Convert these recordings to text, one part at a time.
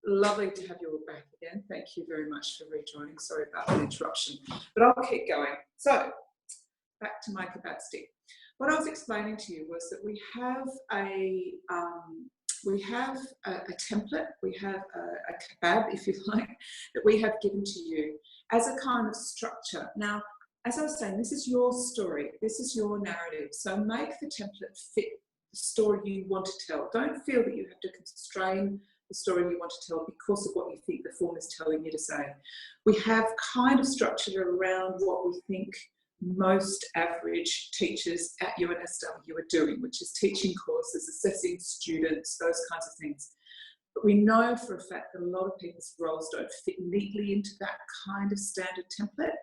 Lovely to have you all back again. Thank you very much for rejoining. Sorry about the interruption, but I'll keep going. So, back to my capacity. What I was explaining to you was that we have a template, we have a kebab, if you like, that we have given to you as a kind of structure. Now, as I was saying, this is your story, this is your narrative, so make the template fit the story you want to tell. Don't feel that you have to constrain the story you want to tell because of what you think the form is telling you to say. We have kind of structured around what we think most average teachers at UNSW are doing, which is teaching courses, assessing students, those kinds of things. But we know for a fact that a lot of people's roles don't fit neatly into that kind of standard template,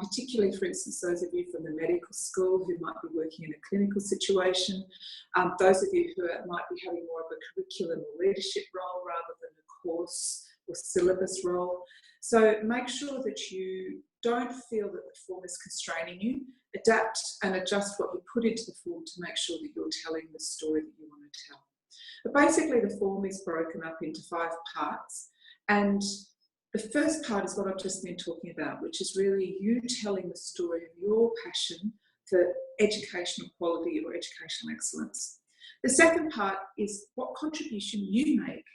particularly, for instance, those of you from the medical school who might be working in a clinical situation, those of you who might be having more of a curriculum or leadership role rather than a course or syllabus role. So make sure that you don't feel that the form is constraining you. Adapt and adjust what you put into the form to make sure that you're telling the story that you want to tell. But basically the form is broken up into 5 parts, and the first part is what I've just been talking about, which is really you telling the story of your passion for educational quality or educational excellence. The second part is what contribution you make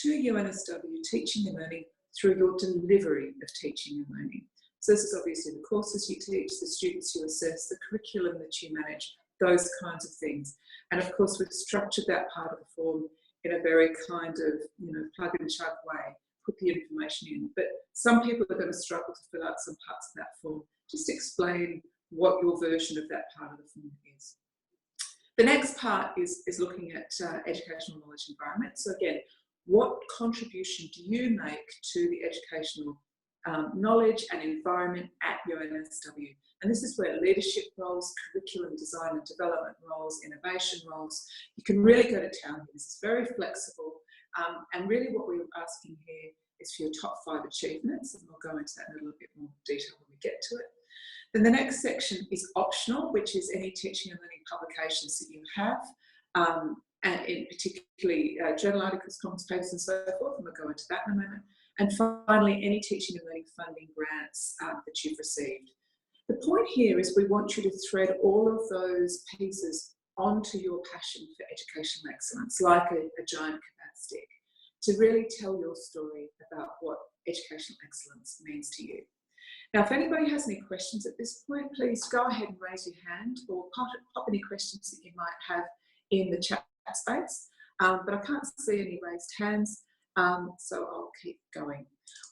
to UNSW teaching and learning through your delivery of teaching and learning. So this is obviously the courses you teach, the students you assess, the curriculum that you manage, those kinds of things. And of course, we've structured that part of the form in a very kind of, plug and chug way, put the information in. But some people are going to struggle to fill out some parts of that form. Just explain what your version of that part of the form is. The next part is looking at educational knowledge environment. So again, what contribution do you make to the educational knowledge and environment at UNSW? And this is where leadership roles, curriculum design and development roles, innovation roles, you can really go to town here. This is very flexible. And really what we're asking here is for your top 5 achievements, and we'll go into that in a little bit more detail when we get to it. Then the next section is optional, which is any teaching and learning publications that you have, and in particularly journal articles, comments, papers and so forth, and we'll go into that in a moment. And finally, any teaching and learning funding grants that you've received. The point here is we want you to thread all of those pieces onto your passion for educational excellence, like a giant kebab stick, to really tell your story about what educational excellence means to you. Now, if anybody has any questions at this point, please go ahead and raise your hand or pop any questions that you might have in the chat space. But I can't see any raised hands, so I'll keep going.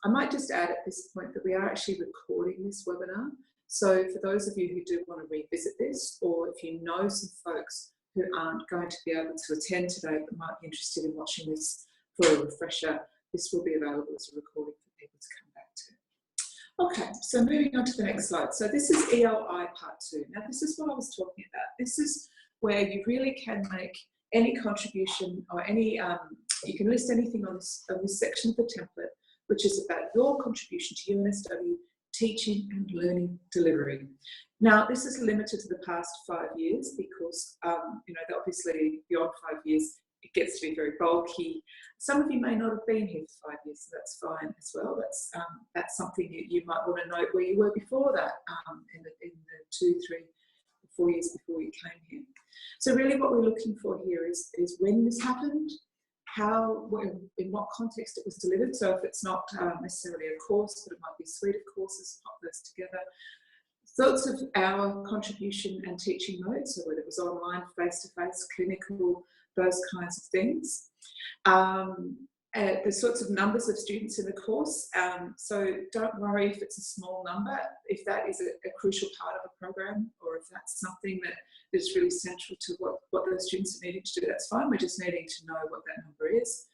I might just add at this point that we are actually recording this webinar. So for those of you who do want to revisit this, or if you know some folks who aren't going to be able to attend today but might be interested in watching this for a refresher, this will be available as a recording for people to come back to. Okay, so moving on to the next slide. So this is EOI part 2. Now this is what I was talking about. This is where you really can make any contribution or any, you can list anything on this section of the template, which is about your contribution to UNSW teaching and learning delivery. Now, this is limited to the past 5 years because, obviously beyond 5 years, it gets to be very bulky. Some of you may not have been here for 5 years, so that's fine as well. That's something you might want to note where you were before that, in the 2, 3, 4 years before you came here. So really what we're looking for here is when this happened, in what context it was delivered. So if it's not necessarily a course, but it might be a suite of courses, pop those together. Thoughts of our contribution and teaching modes, so whether it was online, face-to-face, clinical, those kinds of things. The sorts of numbers of students in the course. So don't worry if it's a small number, if that is a crucial part of a program, or if that's something that is really central to what those students are needing to do, that's fine. We're just needing to know what that number is.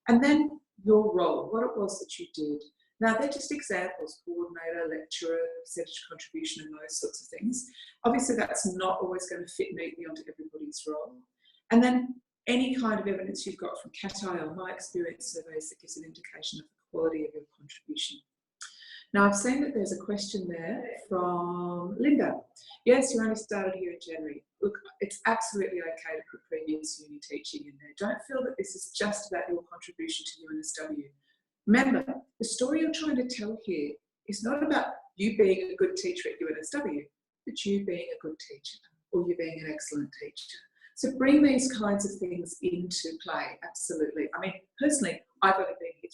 And then your role, what it was that you did. Now, they're just examples: coordinator, lecturer, percentage contribution, and those sorts of things. Obviously, that's not always going to fit neatly onto everybody's role. And then any kind of evidence you've got from Cath or my experience surveys that gives an indication of the quality of your contribution. Now, I've seen that there's a question there from Linda. Yes, you only started here in January. look, it's absolutely okay to put previous uni teaching in there. Don't feel that this is just about your contribution to UNSW. Remember, the story you're trying to tell here is not about you being a good teacher at UNSW, but you being a good teacher, or you being an excellent teacher. So bring these kinds of things into play, absolutely. I mean, personally, I've only been here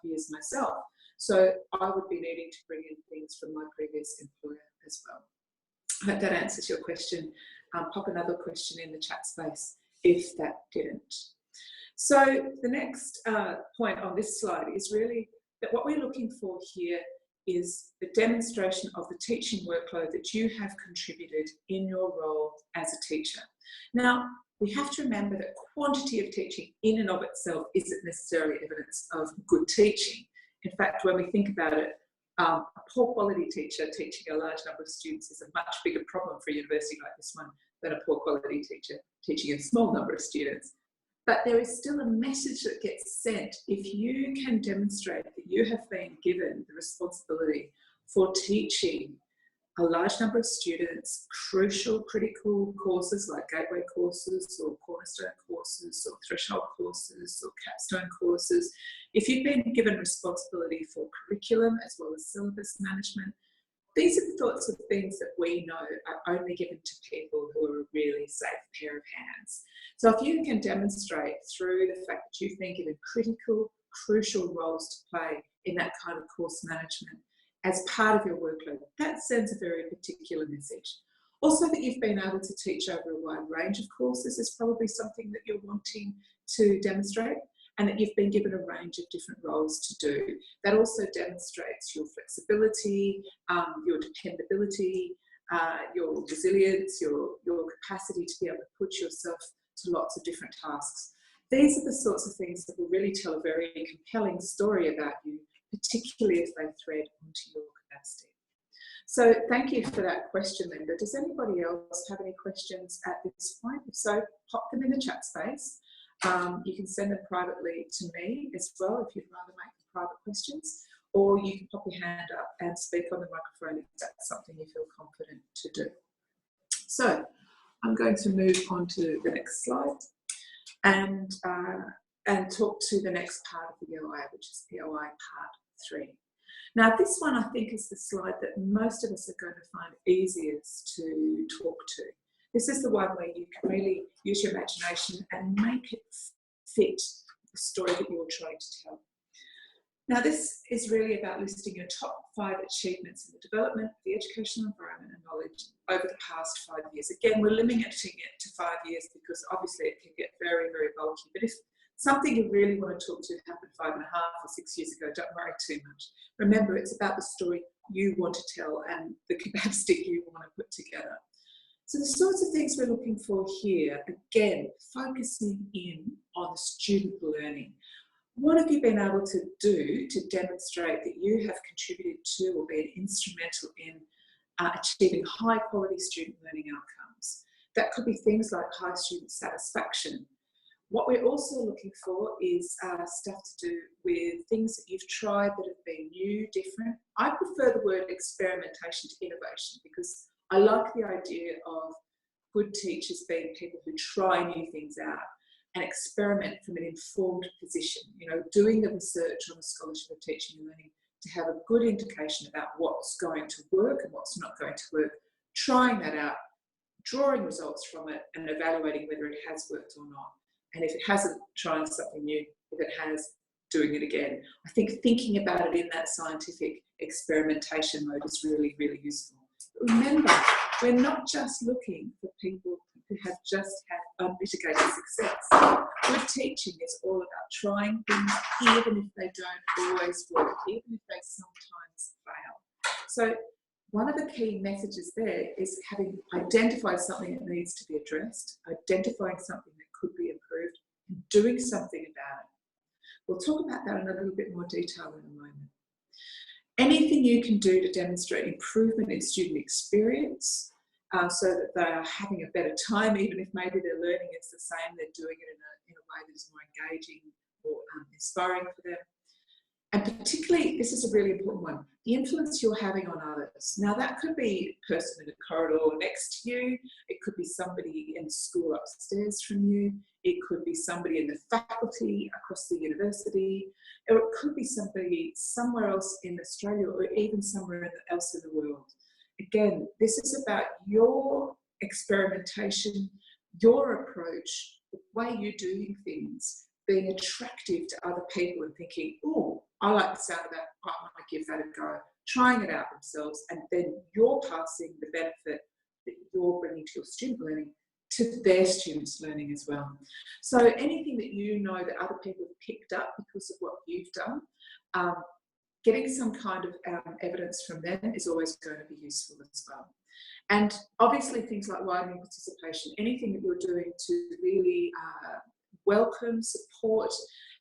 3.5 years myself, so I would be needing to bring in things from my previous employer as well. I hope that answers your question. Pop another question in the chat space if that didn't. So the next point on this slide is really that what we're looking for here is the demonstration of the teaching workload that you have contributed in your role as a teacher. Now, we have to remember that quantity of teaching in and of itself isn't necessarily evidence of good teaching. In fact, when we think about it, a poor quality teacher teaching a large number of students is a much bigger problem for a university like this one than a poor quality teacher teaching a small number of students. But there is still a message that gets sent if you can demonstrate that you have been given the responsibility for teaching a large number of students crucial, critical courses like gateway courses or cornerstone courses or threshold courses or capstone courses. If you've been given responsibility for curriculum as well as syllabus management, these are the sorts of things that we know are only given to people who are a really safe pair of hands. So if you can demonstrate through the fact that you've been given critical, crucial roles to play in that kind of course management as part of your workload, that sends a very particular message. Also, that you've been able to teach over a wide range of courses is probably something that you're wanting to demonstrate, and that you've been given a range of different roles to do. That also demonstrates your flexibility, your dependability, your resilience, your capacity to be able to put yourself to lots of different tasks. These are the sorts of things that will really tell a very compelling story about you, particularly if they thread onto your capacity. So thank you for that question, Linda. Does anybody else have any questions at this point? If so, pop them in the chat space. You can send them privately to me as well if you'd rather make them private questions, or you can pop your hand up and speak on the microphone if that's something you feel confident to do. So I'm going to move on to the next slide and talk to the next part of the EOI, which is EOI Part 3. Now, this one I think is the slide that most of us are going to find easiest to talk to. This is the one where you can really use your imagination and make it fit the story that you're trying to tell. Now, this is really about listing your top 5 achievements in the development of the educational environment and knowledge over the past 5 years. Again, we're limiting it to 5 years because obviously it can get very, very bulky. But if something you really want to talk to happened 5.5 or 6 years ago, don't worry too much. Remember, it's about the story you want to tell and the kebab stick you want to put together. So the sorts of things we're looking for here, again, focusing in on the student learning. What have you been able to do to demonstrate that you have contributed to or been instrumental in achieving high quality student learning outcomes? That could be things like high student satisfaction. What we're also looking for is stuff to do with things that you've tried that have been new, different. I prefer the word experimentation to innovation because I like the idea of good teachers being people who try new things out and experiment from an informed position, you know, doing the research on the scholarship of teaching and learning to have a good indication about what's going to work and what's not going to work, trying that out, drawing results from it and evaluating whether it has worked or not. And if it hasn't, trying something new. If it has, doing it again. I think thinking about it in that scientific experimentation mode is really, really useful. Remember, we're not just looking for people who have just had unmitigated success. Good teaching is all about trying things even if they don't always work, even if they sometimes fail. So one of the key messages there is having identified something that needs to be addressed, identifying something that could be improved, and doing something about it. We'll talk about that in a little bit more detail in a moment. Anything you can do to demonstrate improvement in student experience so that they are having a better time, even if maybe their learning is the same, they're doing it in a way that is more engaging or inspiring for them. And particularly, this is a really important one, the influence you're having on others. Now, that could be a person in the corridor next to you. It could be somebody in the school upstairs from you. It could be somebody in the faculty across the university. Or it could be somebody somewhere else in Australia or even somewhere else in the world. Again, this is about your experimentation, your approach, the way you're doing things, being attractive to other people and thinking, oh, I like the sound of that, I want to give that a go, trying it out themselves, and then you're passing the benefit that you're bringing to your student learning to their students' learning as well. So anything that you know that other people have picked up because of what you've done, getting some kind of evidence from them is always going to be useful as well. And obviously things like widening participation, anything that you're doing to really welcome, support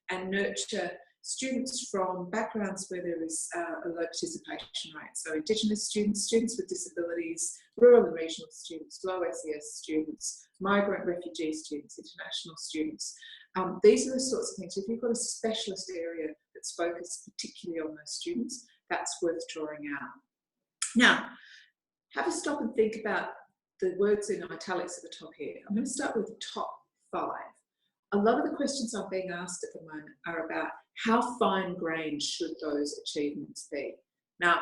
and nurture students from backgrounds where there is a low participation rate. So Indigenous students, students with disabilities, rural and regional students, low SES students, migrant refugee students, international students. These are the sorts of things. If you've got a specialist area that's focused particularly on those students, that's worth drawing out. Now, have a stop and think about the words in italics at the top here. I'm going to start with the top 5. A lot of the questions I'm being asked at the moment are about how fine-grained should those achievements be. Now,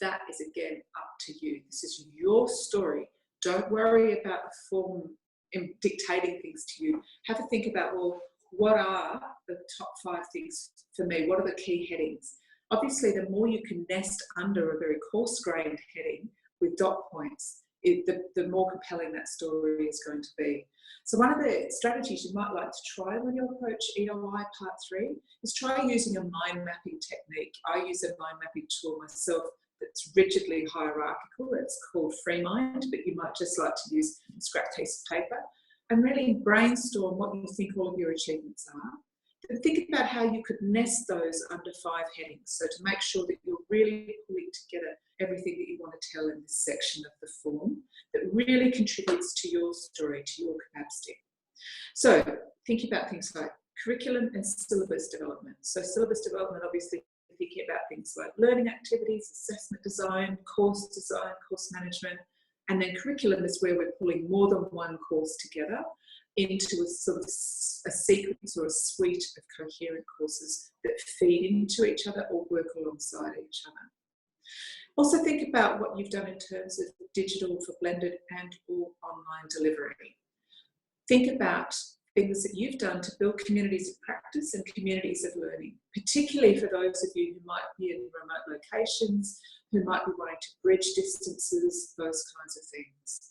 that is again up to you. This is your story. Don't worry about the form in dictating things to you. Have a think about, well, what are the top 5 things for me? What are the key headings? Obviously, the more you can nest under a very coarse-grained heading with dot points, the more compelling that story is going to be. So one of the strategies you might like to try when you approach EOI Part 3 is try using a mind mapping technique. I use a mind mapping tool myself that's rigidly hierarchical. It's called FreeMind, but you might just like to use a scrap piece of paper and really brainstorm what you think all of your achievements are. And think about how you could nest those under 5 headings. So to make sure that you're really pulling together everything that you want to tell in this section of the form that really contributes to your story, to your capacity. So thinking about things like curriculum and syllabus development. So syllabus development, obviously thinking about things like learning activities, assessment design, course management, and then curriculum is where we're pulling more than one course together into a sort of a sequence or a suite of coherent courses that feed into each other or work alongside each other. Also think about what you've done in terms of digital for blended and or online delivery. Think about things that you've done to build communities of practice and communities of learning, particularly for those of you who might be in remote locations, who might be wanting to bridge distances, those kinds of things.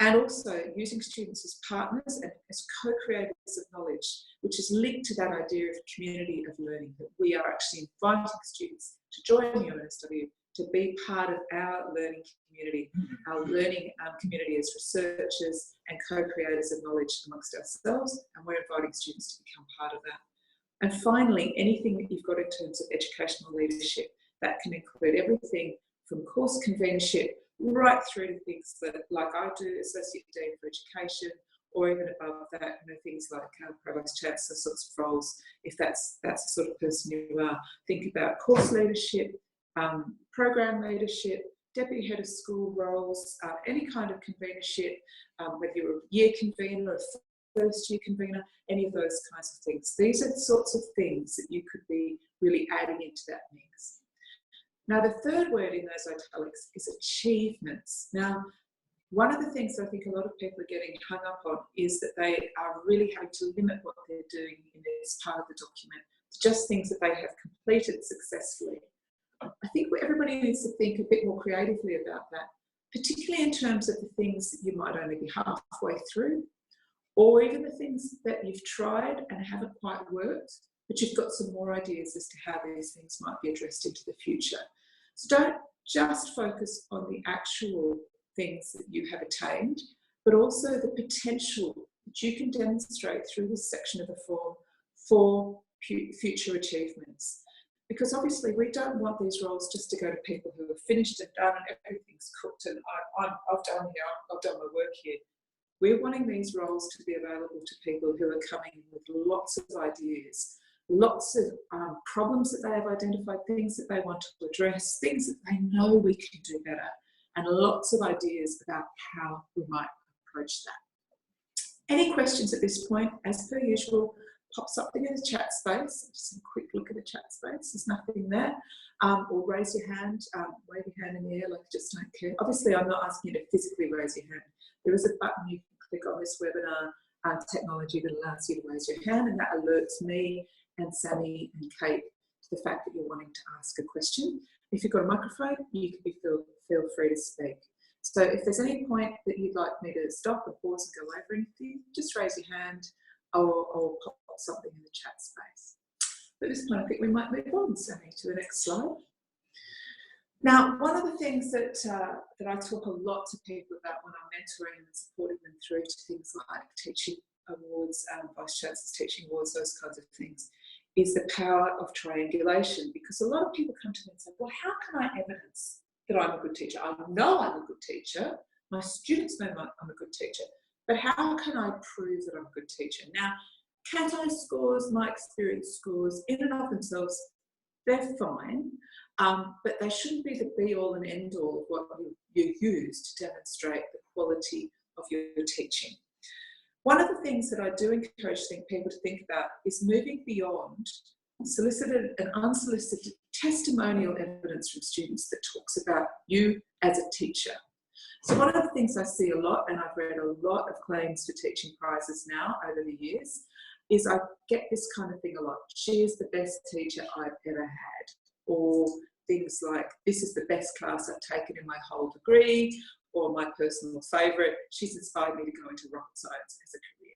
And also using students as partners and as co-creators of knowledge, which is linked to that idea of community of learning, that we are actually inviting students to join the UNSW, to be part of our learning community, our learning community as researchers and co-creators of knowledge amongst ourselves, and we're inviting students to become part of that. And finally, anything that you've got in terms of educational leadership, that can include everything from course convenership right through to things that, like I do, Associate Dean for Education, or even above that, things like Provost Chancellor sorts of roles, if that's the sort of person you are. Think about course leadership, program leadership, deputy head of school roles, any kind of convenership, whether you're a year convener, a first year convener, any of those kinds of things. These are the sorts of things that you could be really adding into that mix. Now, the third word in those italics is achievements. Now, one of the things that I think a lot of people are getting hung up on is that they are really having to limit what they're doing in this part of the document to just things that they have completed successfully. I think everybody needs to think a bit more creatively about that, particularly in terms of the things that you might only be halfway through, or even the things that you've tried and haven't quite worked, but you've got some more ideas as to how these things might be addressed into the future. So don't just focus on the actual things that you have attained, but also the potential that you can demonstrate through this section of the form for future achievements. Because obviously we don't want these roles just to go to people who have finished and done and everything's cooked and I've done my work here. We're wanting these roles to be available to people who are coming with lots of ideas, lots of problems that they have identified, things that they want to address, things that they know we can do better, and lots of ideas about how we might approach that. Any questions at this point? As per usual, pop something in the chat space. Just a quick look at the chat space. There's nothing there. Or raise your hand, wave your hand in the air like you just don't care. Obviously, I'm not asking you to physically raise your hand. There is a button you can click on this webinar technology that allows you to raise your hand, and that alerts me and Sammy and Kate to the fact that you're wanting to ask a question. If you've got a microphone, you can feel free to speak. So if there's any point that you'd like me to stop and pause and go over anything, just raise your hand or pop something in the chat space. But at this point, I think we might move on, Sammy, to the next slide. Now, one of the things that I talk a lot to people about when I'm mentoring and supporting them through to things like teaching awards, vice chancellors teaching awards, those kinds of things, is the power of triangulation. Because a lot of people come to me and say, well, how can I evidence that I'm a good teacher? I know I'm a good teacher. My students know I'm a good teacher. But how can I prove that I'm a good teacher? Now, Cath Ellis scores, my experience scores, in and of themselves, they're fine, but they shouldn't be the be-all and end-all of what you use to demonstrate the quality of your teaching. One of the things that I do encourage people to think about is moving beyond solicited and unsolicited testimonial evidence from students that talks about you as a teacher. So one of the things I see a lot, and I've read a lot of claims for teaching prizes now over the years, is I get this kind of thing a lot. She is the best teacher I've ever had. Or things like, this is the best class I've taken in my whole degree, or my personal favourite, she's inspired me to go into rocket science as a career.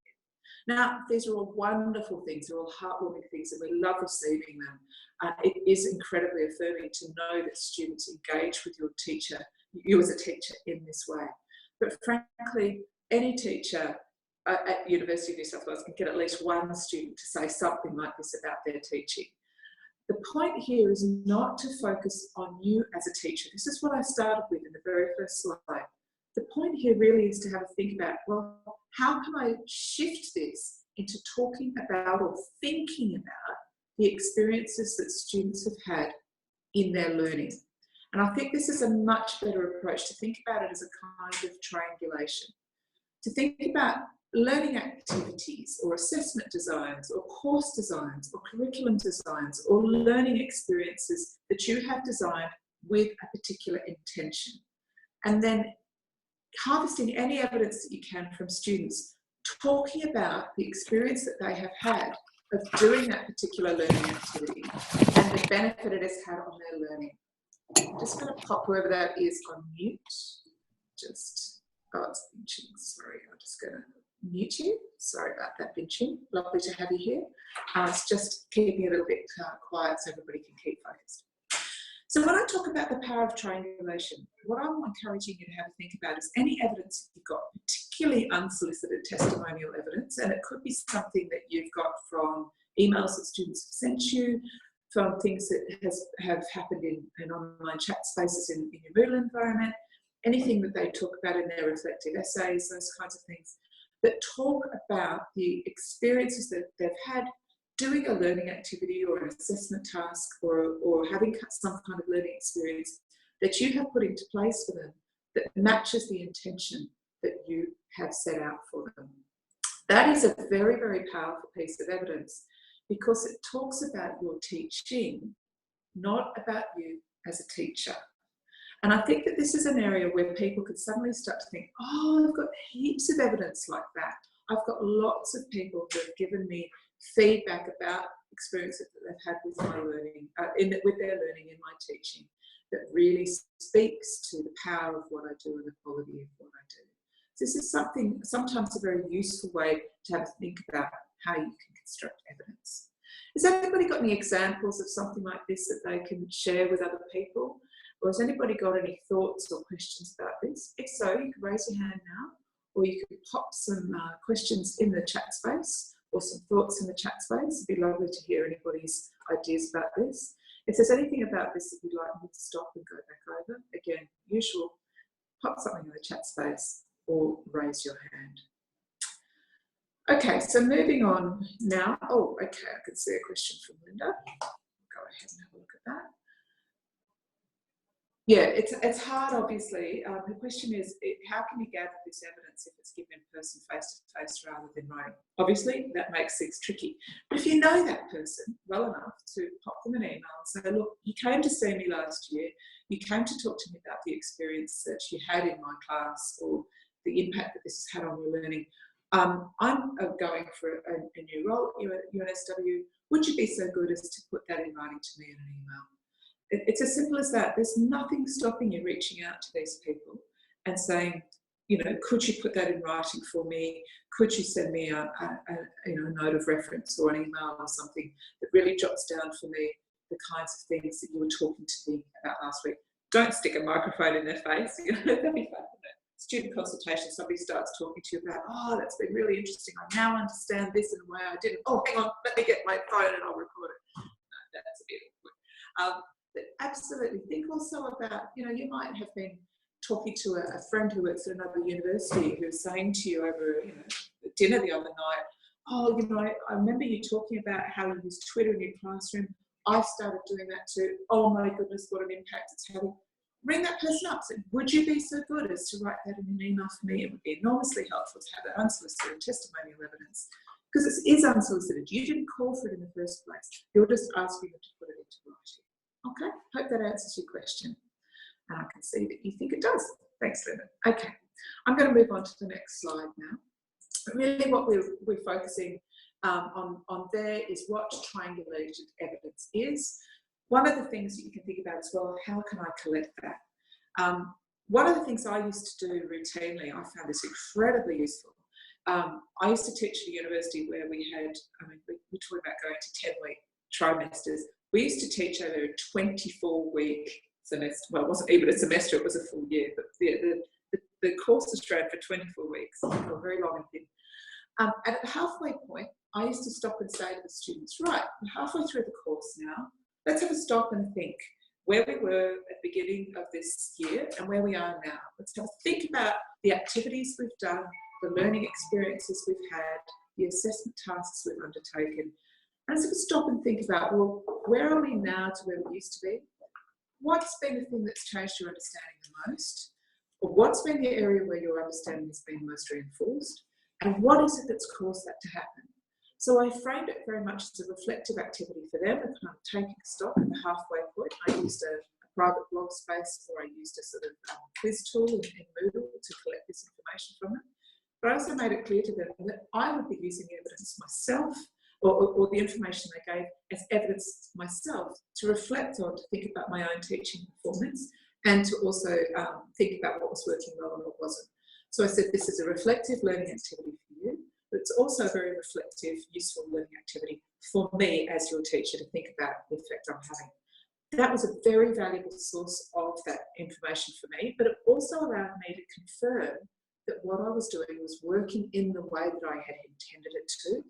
Now, these are all wonderful things, they're all heartwarming things, and we love receiving them. It is incredibly affirming to know that students engage with your teacher, you as a teacher, in this way. But frankly, any teacher at University of New South Wales can get at least one student to say something like this about their teaching. The point here is not to focus on you as a teacher. This is what I started with in the very first slide. The point here really is to have a think about, well, how can I shift this into talking about or thinking about the experiences that students have had in their learning? And I think this is a much better approach to think about it as a kind of triangulation. To think about learning activities or assessment designs or course designs or curriculum designs or learning experiences that you have designed with a particular intention. And then harvesting any evidence that you can from students, talking about the experience that they have had of doing that particular learning activity and the benefit it has had on their learning. I'm just going to pop whoever that is on mute. It's pinching, sorry, I'm just going to mute you. Sorry about that, pinching. Lovely to have you here. It's just keeping a little bit quiet so everybody can keep focused. So when I talk about the power of triangulation, what I'm encouraging you to have a think about is any evidence you've got, particularly unsolicited testimonial evidence, and it could be something that you've got from emails that students have sent you, from things that have happened in online chat spaces in your Moodle environment, anything that they talk about in their reflective essays, those kinds of things, that talk about the experiences that they've had doing a learning activity or an assessment task or having some kind of learning experience that you have put into place for them that matches the intention that you have set out for them. That is a very, very powerful piece of evidence because it talks about your teaching, not about you as a teacher. And I think that this is an area where people could suddenly start to think, oh, I've got heaps of evidence like that. I've got lots of people who have given me feedback about experiences that they've had with my learning, with their learning in my teaching, that really speaks to the power of what I do and the quality of what I do. So this is sometimes a very useful way to have a think about how you can construct evidence. Has anybody got any examples of something like this that they can share with other people? Or has anybody got any thoughts or questions about this? If so, you can raise your hand now, or you could pop some questions in the chat space or some thoughts in the chat space. It'd be lovely to hear anybody's ideas about this. If there's anything about this that you'd like me to stop and go back over, again, usual, pop something in the chat space or raise your hand. Okay, so moving on now. Oh, okay, I can see a question from Linda. Go ahead and have a look at that. Yeah, it's hard, obviously. The question is, how can you gather this evidence if it's given in person, face-to-face, rather than writing? Obviously, that makes things tricky. But if you know that person well enough to pop them an email and say, look, you came to see me last year, you came to talk to me about the experience that you had in my class or the impact that this has had on your learning. I'm going for a new role at UNSW. Would you be so good as to put that in writing to me in an email? It's as simple as that. There's nothing stopping you reaching out to these people and saying, you know, could you put that in writing for me? Could you send me a note of reference or an email or something that really jots down for me the kinds of things that you were talking to me about last week? Don't stick a microphone in their face. You know, that'd be fun. Student consultation, somebody starts talking to you about, oh, that's been really interesting. I now understand this in a way I didn't. Oh, hang on, let me get my phone and I'll record it. No, that's a bit awkward. But absolutely, think also about, you know, you might have been talking to a friend who works at another university who's saying to you over, you know, dinner the other night, oh, you know, I remember you talking about how you use Twitter in your classroom. I started doing that too. Oh my goodness, what an impact it's having. Ring that person up. Say, would you be so good as to write that in an email for me? It would be enormously helpful to have that unsolicited testimonial evidence, because it is unsolicited. You didn't call for it in the first place. You're just asking them to put it into writing. Okay, hope that answers your question. And I can see that you think it does. Thanks, Linda. Okay, I'm going to move on to the next slide now. But really what we're focusing on there is what triangulated evidence is. One of the things that you can think about as well, how can I collect that? One of the things I used to do routinely, I found this incredibly useful. I used to teach at a university where we had, I mean, we're talking about going to 10-week trimesters. We used to teach over a 24-week semester. Well, it wasn't even a semester, it was a full year, but the courses ran for 24 weeks, so very long and thin. And at the halfway point, I used to stop and say to the students, right, we're halfway through the course now, let's have a stop and think where we were at the beginning of this year and where we are now. Let's have a think about the activities we've done, the learning experiences we've had, the assessment tasks we've undertaken. And let's have a stop and think about, well, where are we now to where we used to be? What's been the thing that's changed your understanding the most? Or what's been the area where your understanding has been most reinforced? And what is it that's caused that to happen? So I framed it very much as a reflective activity for them, and kind of taking stock at the halfway point. I used a private blog space, or I used a sort of quiz tool in Moodle to collect this information from them. But I also made it clear to them that I would be using the evidence myself, or the information they gave as evidence myself to reflect on, to think about my own teaching performance, and to also think about what was working well and what wasn't. So I said this is a reflective learning activity for you, but it's also a very reflective, useful learning activity for me as your teacher to think about the effect I'm having. That was a very valuable source of that information for me, but it also allowed me to confirm that what I was doing was working in the way that I had intended it to,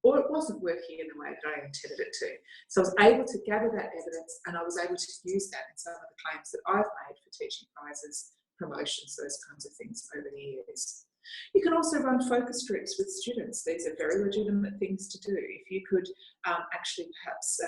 or it wasn't working in the way that I intended it to. So I was able to gather that evidence, and I was able to use that in some of the claims that I've made for teaching prizes, promotions, those kinds of things over the years. You can also run focus groups with students. These are very legitimate things to do. If you could actually perhaps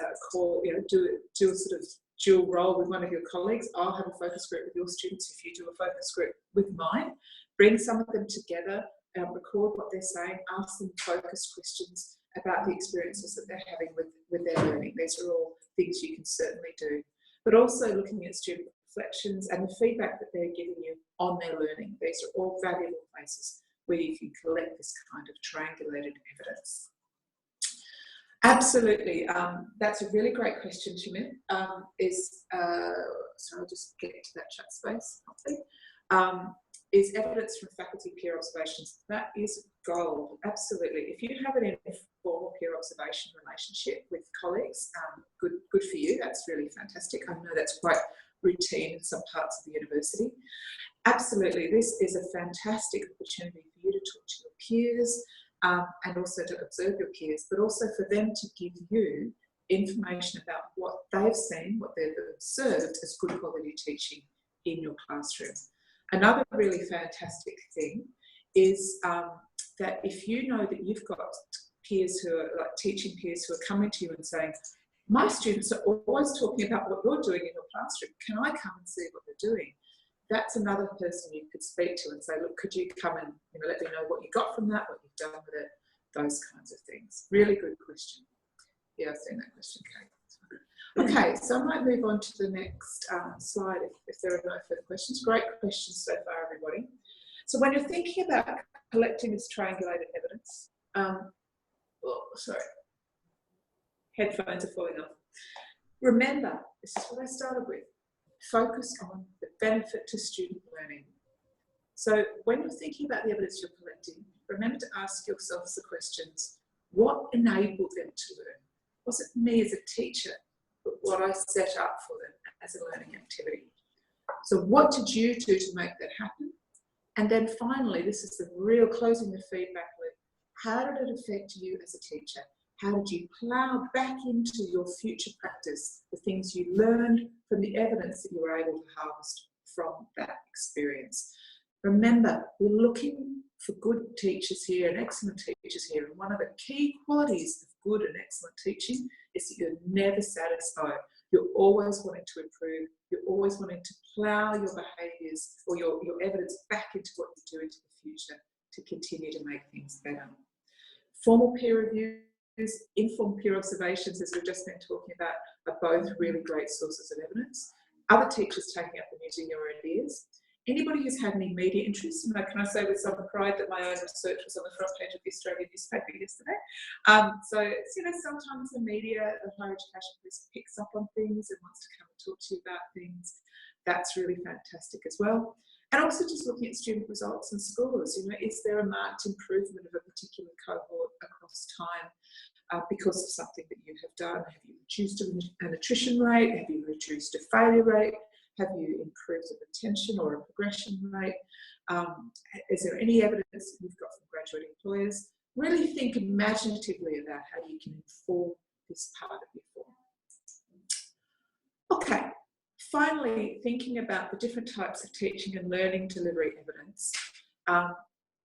do a sort of dual role with one of your colleagues. I'll have a focus group with your students if you do a focus group with mine. Bring some of them together, record what they're saying, ask them focus questions about the experiences that they're having with their learning. These are all things you can certainly do. But also looking at student reflections and the feedback that they're giving you on their learning. These are all valuable places where you can collect this kind of triangulated evidence. Absolutely. That's a really great question, Jimmy. So I'll just get to that chat space, hopefully. Is evidence from faculty peer observations. That is gold, absolutely. If you have an informal peer observation relationship with colleagues, good for you, that's really fantastic. I know that's quite routine in some parts of the university. Absolutely, this is a fantastic opportunity for you to talk to your peers and also to observe your peers, but also for them to give you information about what they've seen, what they've observed as good quality teaching in your classroom. Another really fantastic thing is that if you know that you've got peers who are like teaching peers who are coming to you and saying, my students are always talking about what you're doing in your classroom, can I come and see what they're doing? That's another person you could speak to and say, look, could you come and let me know what you got from that, what you've done with it, those kinds of things. Really good question. Yeah, I've seen that question, Kate. Okay, so I might move on to the next slide if there are no further questions. Great questions so far, everybody. So when you're thinking about collecting this triangulated evidence, sorry, headphones are falling off. Remember, this is what I started with, focus on the benefit to student learning. So when you're thinking about the evidence you're collecting, remember to ask yourselves the questions, what enabled them to learn? Was it me as a teacher, but what I set up for them as a learning activity? So what did you do to make that happen? And then finally, this is the real closing the feedback loop. How did it affect you as a teacher? How did you plough back into your future practice the things you learned from the evidence that you were able to harvest from that experience? Remember, we're looking for good teachers here and excellent teachers here. And one of the key qualities of good and excellent teaching is that you're never satisfied. You're always wanting to improve. You're always wanting to plough your behaviours or your evidence back into what you do into the future to continue to make things better. Formal peer reviews, informed peer observations, as we've just been talking about, are both really great sources of evidence. Other teachers taking up and using your ideas. Anybody who's had any media interest, and can I say with some pride that my own research was on the front page of the Australian newspaper yesterday. So it's, sometimes the media, the higher education press picks up on things and wants to come and talk to you about things. That's really fantastic as well. And also just looking at student results and scores. Is there a marked improvement of a particular cohort across time because of something that you have done? Have you reduced an attrition rate? Have you reduced a failure rate? Have you improved a retention or a progression rate? Is there any evidence that you've got from graduate employers? Really think imaginatively about how you can inform this part of your form. Okay, finally, thinking about the different types of teaching and learning delivery evidence,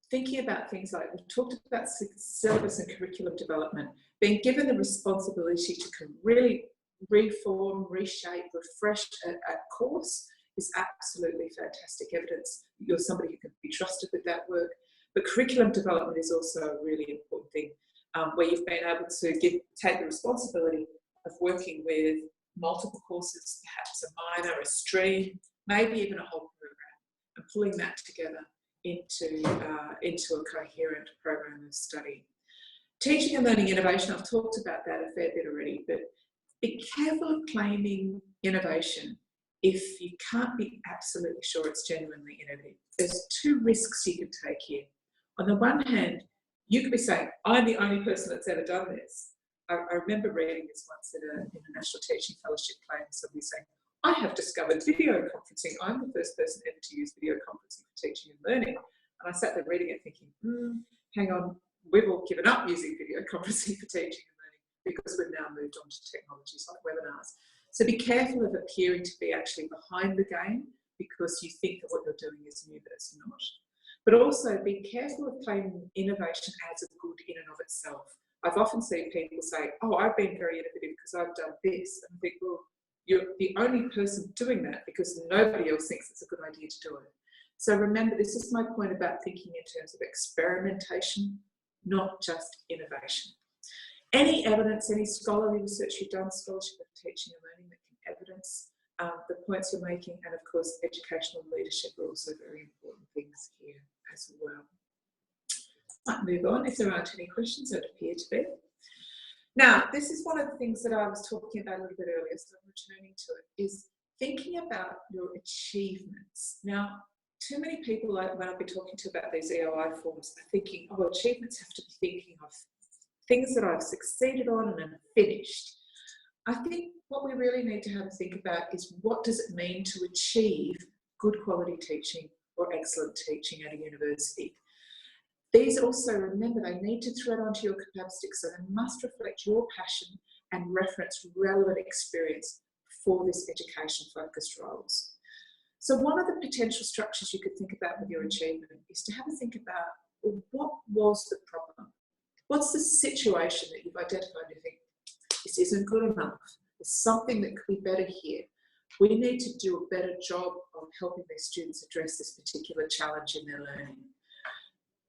thinking about things like, we've talked about syllabus and curriculum development, being given the responsibility to really reform, reshape, refresh a course is absolutely fantastic evidence. You're somebody who can be trusted with that work. But curriculum development is also a really important thing, where you've been able to take the responsibility of working with multiple courses, perhaps a minor, a stream, maybe even a whole program, and pulling that together into a coherent program of study. Teaching and learning innovation, I've talked about that a fair bit already, but be careful of claiming innovation if you can't be absolutely sure it's genuinely innovative. There's two risks you can take here. On the one hand, you could be saying, I'm the only person that's ever done this. I remember reading this once in a National Teaching Fellowship claim, somebody saying, I have discovered video conferencing. I'm the first person ever to use video conferencing for teaching and learning. And I sat there reading it thinking, hang on, we've all given up using video conferencing for teaching and learning because we've now moved on to technologies like webinars. So be careful of appearing to be actually behind the game because you think that what you're doing is new, but it's not. But also be careful of claiming innovation as a good in and of itself. I've often seen people say, oh, I've been very innovative because I've done this. And I think, well, you're the only person doing that because nobody else thinks it's a good idea to do it. So remember, this is my point about thinking in terms of experimentation, not just innovation. Any evidence, any scholarly research you've done, scholarship of teaching and learning that can evidence the points you're making, and of course, educational leadership are also very important things here as well. Might move on if there aren't any questions, that appear to be. Now, this is one of the things that I was talking about a little bit earlier, so I'm returning to it, is thinking about your achievements. Now, too many people, like when I've been talking to about these EOI forms, are thinking, oh, achievements have to be thinking of things that I've succeeded on and am finished. I think what we really need to have a think about is what does it mean to achieve good quality teaching or excellent teaching at a university. These also, remember, they need to thread onto your capacity, so they must reflect your passion and reference relevant experience for this education-focused roles. So one of the potential structures you could think about with your achievement is to have a think about, well, what was the problem? What's the situation that you've identified and you think, this isn't good enough. There's something that could be better here. We need to do a better job of helping these students address this particular challenge in their learning.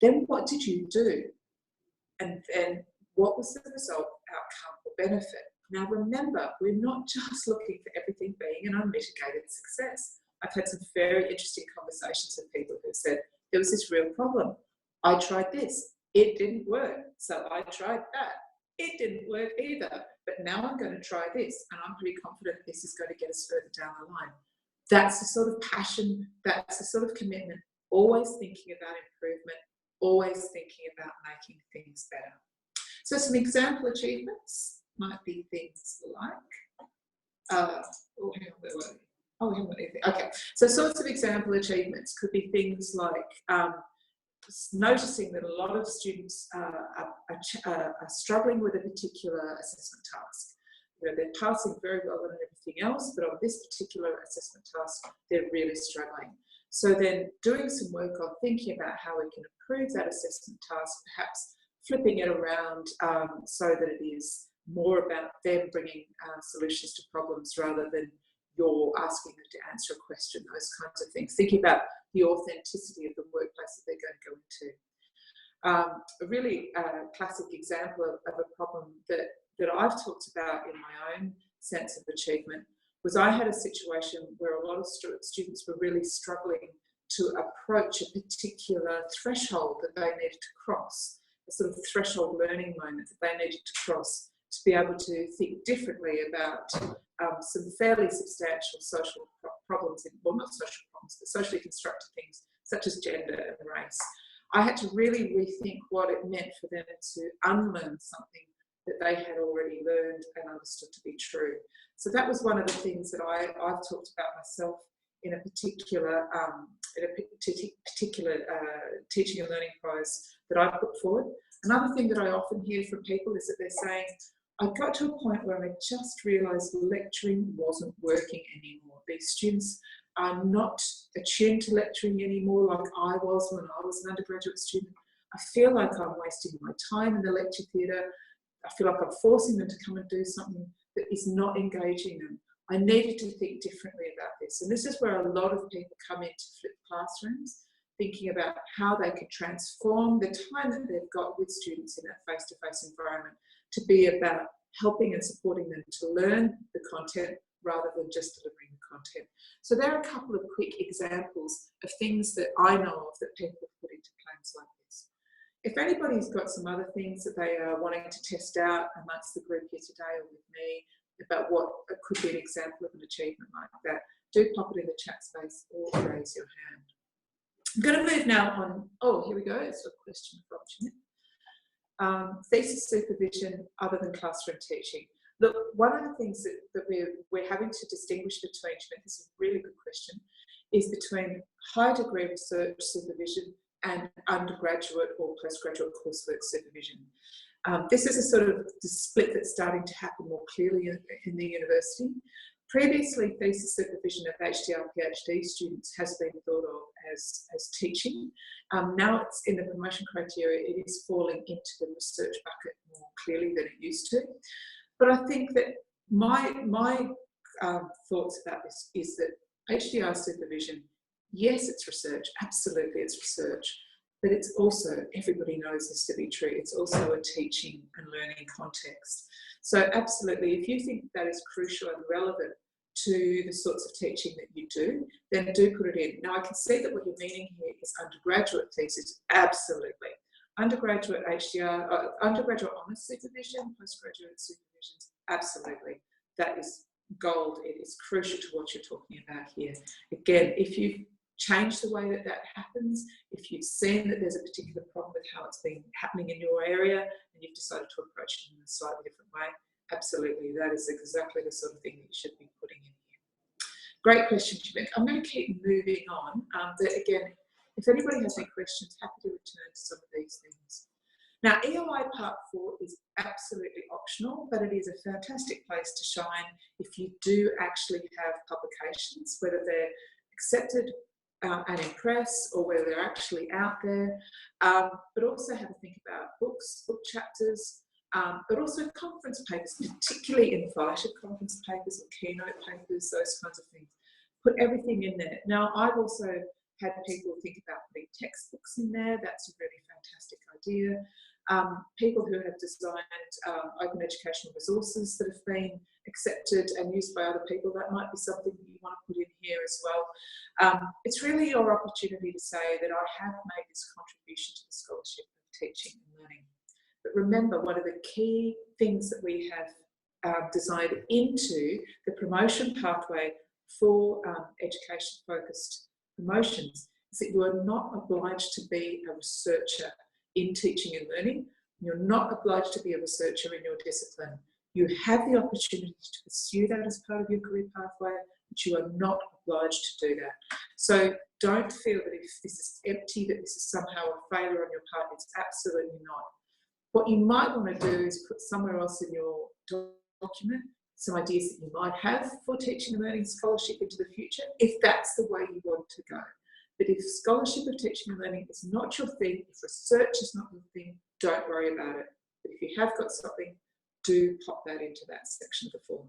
Then what did you do? And then what was the result, outcome, or benefit? Now remember, we're not just looking for everything being an unmitigated success. I've had some very interesting conversations with people who said, there was this real problem. I tried this, it didn't work. So I tried that, it didn't work either. But now I'm going to try this, and I'm pretty confident this is going to get us further down the line. That's the sort of passion, that's the sort of commitment, always thinking about improvement, always thinking about making things better. So some example achievements might be things like, oh, hang on, where were we? Oh, we haven't got anything. Okay, so sorts of example achievements could be things like noticing that a lot of students are struggling with a particular assessment task. You know, they're passing very well on everything else, but on this particular assessment task, they're really struggling. So then doing some work on thinking about how we can improve that assessment task, perhaps flipping it around so that it is more about them bringing solutions to problems rather than you're asking them to answer a question, those kinds of things. Thinking about the authenticity of the workplace that they're going to go into. A really classic example of a problem that I've talked about in my own sense of achievement was I had a situation where a lot of students were really struggling to approach a particular threshold that they needed to cross, a sort of threshold learning moment that they needed to cross to be able to think differently about some fairly substantial social problems, well, not social problems, but socially constructed things such as gender and race. I had to really rethink what it meant for them to unlearn something that they had already learned and understood to be true. So that was one of the things that I've talked about myself in a particular teaching and learning prize that I put forward. Another thing that I often hear from people is that they're saying, I got to a point where I just realised lecturing wasn't working anymore. These students are not attuned to lecturing anymore like I was when I was an undergraduate student. I feel like I'm wasting my time in the lecture theatre. I feel like I'm forcing them to come and do something that is not engaging them. I needed to think differently about this. And this is where a lot of people come into flipped classrooms, thinking about how they can transform the time that they've got with students in that face-to-face environment to be about helping and supporting them to learn the content rather than just delivering the content. So there are a couple of quick examples of things that I know of that people have put into plans like this. If anybody's got some other things that they are wanting to test out amongst the group here today or with me about what could be an example of an achievement like that, do pop it in the chat space or raise your hand. I'm going to move now on. Oh, here we go. It's a question from Jeanette. Thesis supervision other than classroom teaching. Look, one of the things that we're having to distinguish between, this is a really good question, is between high degree research supervision and undergraduate or postgraduate coursework supervision. This is a sort of the split that's starting to happen more clearly in the university. Previously, thesis supervision of HDR PhD students has been thought of as teaching. Now it's in the promotion criteria, it is falling into the research bucket more clearly than it used to. But I think that my thoughts about this is that HDR supervision, yes, it's research, absolutely it's research, but it's also, everybody knows this to be true, it's also a teaching and learning context. So absolutely, if you think that is crucial and relevant to the sorts of teaching that you do, then do put it in. Now I can see that what you're meaning here is undergraduate thesis, absolutely. Undergraduate HDR, undergraduate honours supervision, postgraduate supervisions, absolutely. That is gold, it is crucial to what you're talking about here. Again, if you've changed the way that happens, if you've seen that there's a particular problem with how it's been happening in your area and you've decided to approach it in a slightly different way, absolutely, that is exactly the sort of thing that you should be putting in here. Great question, Jeanette. I'm going to keep moving on. Again, if anybody has any questions, happy to return to some of these things. Now, EOI Part 4 is absolutely optional, but it is a fantastic place to shine if you do actually have publications, whether they're accepted and impress, or whether they're actually out there. But also have a think about books, book chapters, but also conference papers, particularly invited conference papers or keynote papers, those kinds of things. Put everything in there. Now, I've also had people think about putting textbooks in there. That's a really fantastic idea. People who have designed open educational resources that have been accepted and used by other people, that might be something that you want to put in here as well. It's really your opportunity to say that I have made this contribution to the scholarship of teaching and learning. But remember, one of the key things that we have designed into the promotion pathway for education-focused promotions is that you are not obliged to be a researcher in teaching and learning. You're not obliged to be a researcher in your discipline. You have the opportunity to pursue that as part of your career pathway, but you are not obliged to do that. So don't feel that if this is empty, that this is somehow a failure on your part. It's absolutely not. What you might want to do is put somewhere else in your document some ideas that you might have for teaching and learning scholarship into the future, if that's the way you want to go. But if scholarship of teaching and learning is not your thing, if research is not your thing, don't worry about it. But if you have got something, do pop that into that section of the form.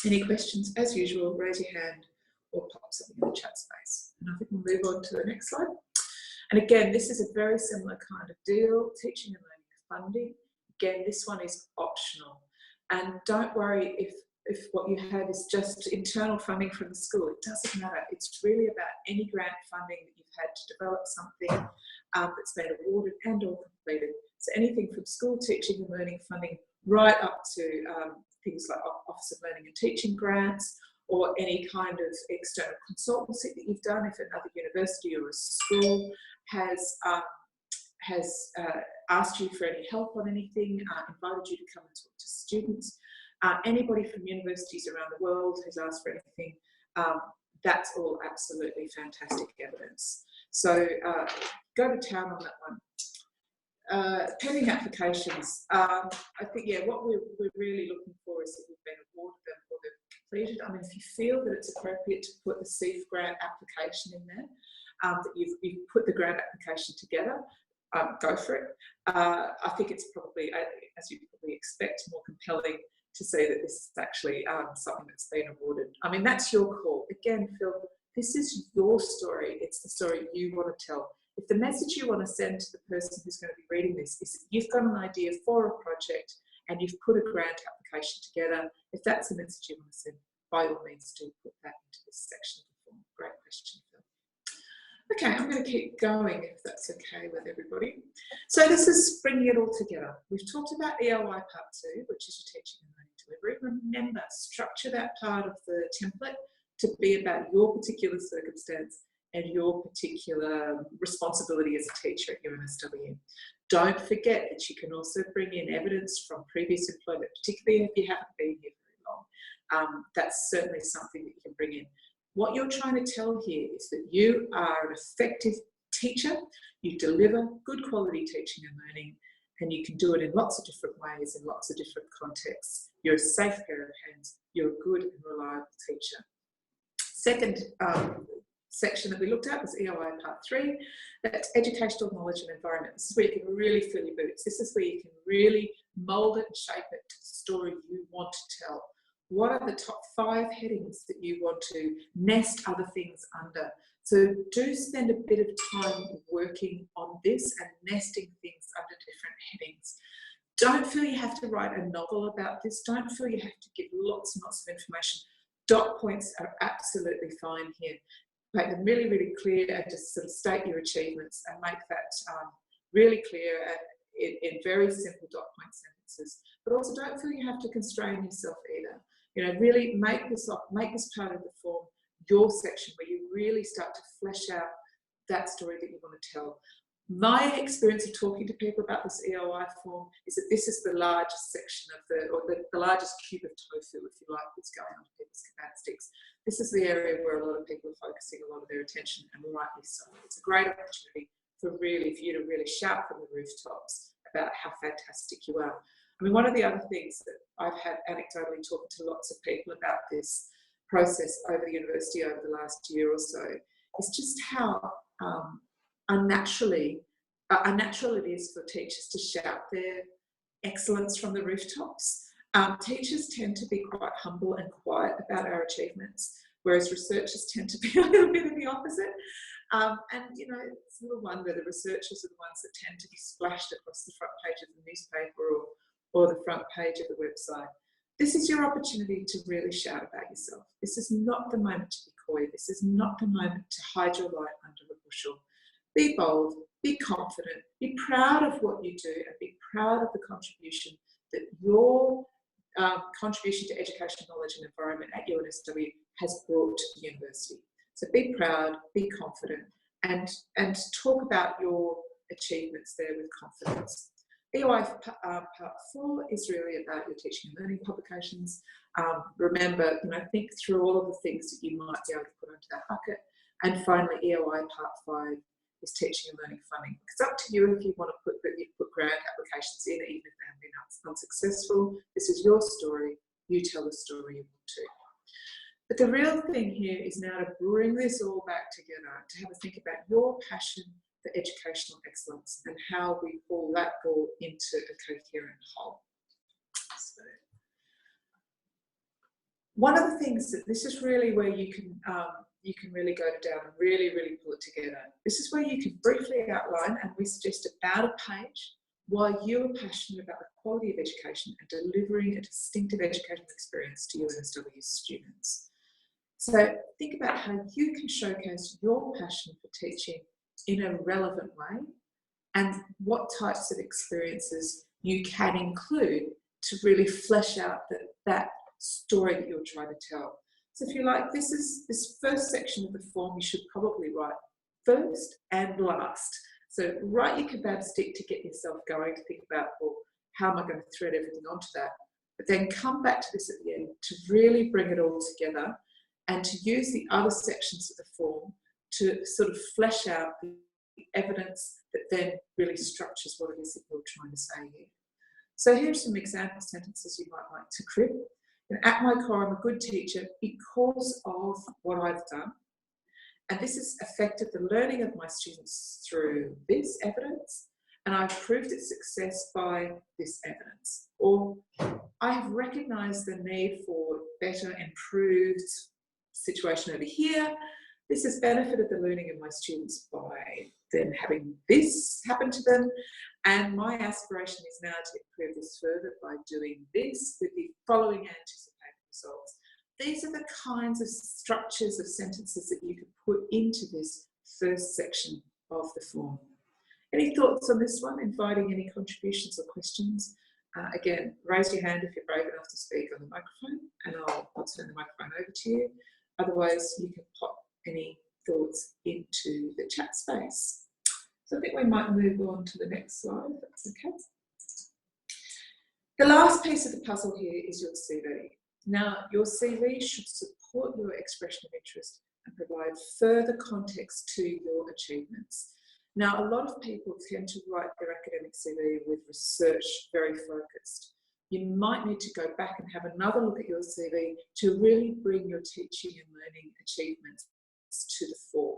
Any questions? As usual, raise your hand or pop something in the chat space. And I think we'll move on to the next slide. And again, this is a very similar kind of deal, teaching and learning funding. Again, this one is optional. And don't worry if what you have is just internal funding from the school. It doesn't matter. It's really about any grant funding that you've had to develop something that's been awarded and or completed. So anything from school teaching and learning funding right up to things like Office of Learning and Teaching grants, or any kind of external consultancy that you've done if another university or a school has asked you for any help on anything, invited you to come and talk to students. Anybody from universities around the world who's asked for anything, that's all absolutely fantastic evidence. So go to town on that one. Pending applications, I think, yeah, what we're really looking for is that you've been awarded them or they've completed. I mean, if you feel that it's appropriate to put the CEF grant application in there, that you've put the grant application together, go for it. I think it's probably, as you probably expect, more compelling to say that this is actually something that's been awarded. I mean, that's your call. Again, Phil, this is your story. It's the story you want to tell. If the message you want to send to the person who's going to be reading this is that you've got an idea for a project and you've put a grant application together, if that's the message you want to send, by all means do put that into this section of the form. Great question, Phil. Okay, I'm going to keep going if that's okay with everybody. So this is bringing it all together. We've talked about EOI Part 2, which is your teaching and learning delivery. Remember, structure that part of the template to be about your particular circumstance and your particular responsibility as a teacher at UNSW. Don't forget that you can also bring in evidence from previous employment, particularly if you haven't been here very long. That's certainly something that you can bring in. What you're trying to tell here is that you are an effective teacher, you deliver good quality teaching and learning, and you can do it in lots of different ways, in lots of different contexts. You're a safe pair of hands, you're a good and reliable teacher. Second section that we looked at was EOI Part 3, that's educational knowledge and environment. This is where you can really fill your boots. This is where you can really mould it and shape it to the story you want to tell. What are the top 5 headings that you want to nest other things under? So do spend a bit of time working on this and nesting things under different headings. Don't feel you have to write a novel about this. Don't feel you have to give lots and lots of information. Dot points are absolutely fine here. Make them really, really clear and just sort of state your achievements and make that really clear in very simple dot point sentences. But also don't feel you have to constrain yourself either. You know, really make this part of the form your section where you really start to flesh out that story that you want to tell. My experience of talking to people about this EOI form is that this is the largest section of the largest cube of tofu, if you like, that's going on people's kebab sticks. This is the area where a lot of people are focusing a lot of their attention, and rightly so. It's a great opportunity for you to really shout from the rooftops about how fantastic you are. I mean, one of the other things that I've had anecdotally talking to lots of people about this process over the university over the last year or so is just how unnatural it is for teachers to shout their excellence from the rooftops. Teachers tend to be quite humble and quiet about our achievements, whereas researchers tend to be a little bit in the opposite. And, you know, it's little wonder the researchers are the ones that tend to be splashed across the front page of the newspaper or the front page of the website. This is your opportunity to really shout about yourself. This is not the moment to be coy. This is not the moment to hide your light under a bushel. Be bold, be confident, be proud of what you do, and be proud of the contribution that your contribution to education, knowledge and environment at UNSW has brought to the university. So be proud, be confident, and talk about your achievements there with confidence. EOI Part 4 is really about your teaching and learning publications. Remember, you know, think through all of the things that you might be able to put onto that bucket. And finally, EOI Part 5 is teaching and learning funding. It's up to you if you want to put grant applications in, even if they have been unsuccessful. This is your story. You tell the story you want to. But the real thing here is now to bring this all back together, to have a think about your passion for educational excellence and how we pull that all into a coherent whole. So, one of the things that this is really where you can really go down and really pull it together. This is where you can briefly outline, and we suggest about a page, why you are passionate about the quality of education and delivering a distinctive educational experience to UNSW students. So think about how you can showcase your passion for teaching in a relevant way and what types of experiences you can include to really flesh out that story that you're trying to tell. So if you like, this first section of the form you should probably write first and last. So write your kebab stick to get yourself going, to think about, well, how am I going to thread everything onto that? But then come back to this at the end to really bring it all together and to use the other sections of the form to sort of flesh out the evidence that then really structures what it is that you're trying to say here. So here's some example sentences you might like to crib. At my core, I'm a good teacher because of what I've done. And this has affected the learning of my students through this evidence. And I've proved its success by this evidence. Or I have recognised the need for better, improved situation over here. This has benefited the learning of my students by them having this happen to them. And my aspiration is now to improve this further by doing this with the following anticipated results. These are the kinds of structures of sentences that you can put into this first section of the form. Any thoughts on this one? Inviting any contributions or questions? Again, raise your hand if you're brave enough to speak on the microphone, and I'll turn the microphone over to you. Otherwise, you can pop any thoughts into the chat space. So I think we might move on to the next slide, if that's okay. The last piece of the puzzle here is your CV. Now, your CV should support your expression of interest and provide further context to your achievements. Now, a lot of people tend to write their academic CV with research very focused. You might need to go back and have another look at your CV to really bring your teaching and learning achievements to the fore.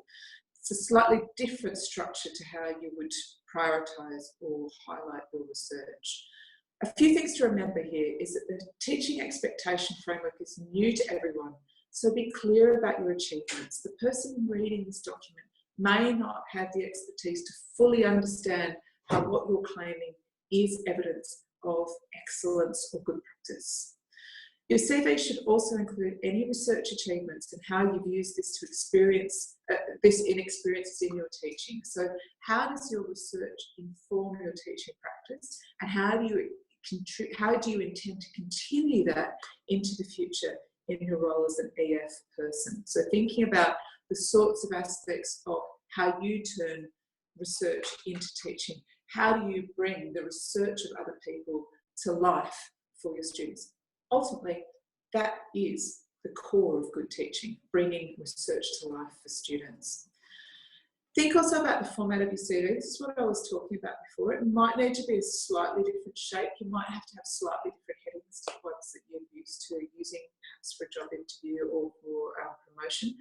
It's a slightly different structure to how you would prioritise or highlight your research. A few things to remember here is that the teaching expectation framework is new to everyone, so be clear about your achievements. The person reading this document may not have the expertise to fully understand how what you're claiming is evidence of excellence or good practice. Your CV should also include any research achievements and how you've used this to experience experiences in your teaching. So how does your research inform your teaching practice, and how do you intend to continue that into the future in your role as an EF person? So thinking about the sorts of aspects of how you turn research into teaching. How do you bring the research of other people to life for your students? Ultimately, that is the core of good teaching, bringing research to life for students. Think also about the format of your CV. This is what I was talking about before. It might need to be a slightly different shape. You might have to have slightly different headings to ones that you're used to using perhaps for a job interview or for promotion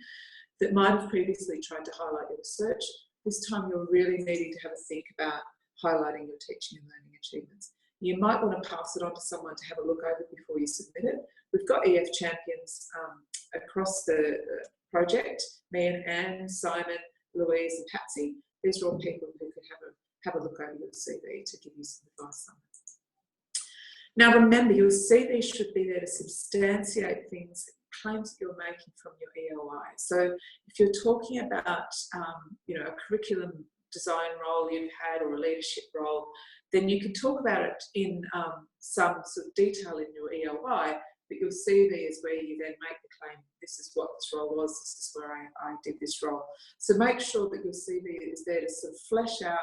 that might have previously tried to highlight your research. This time you're really needing to have a think about highlighting your teaching and learning achievements. You might want to pass it on to someone to have a look over before you submit it. We've got EF champions across the project, me and Anne, Simon, Louise and Patsy. These are all people who could have a look over your CV to give you some advice on it. Now remember, your CV should be there to substantiate things, claims that you're making from your EOI. So if you're talking about a curriculum design role you've had or a leadership role, then you can talk about it in some sort of detail in your EOI, but your CV is where you then make the claim, this is what this role was, this is where I did this role. So make sure that your CV is there to sort of flesh out,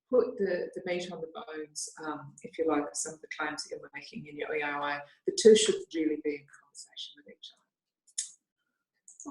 put the meat on the bones, if you like, of some of the claims that you're making in your EOI. The two should really be in conversation with each other.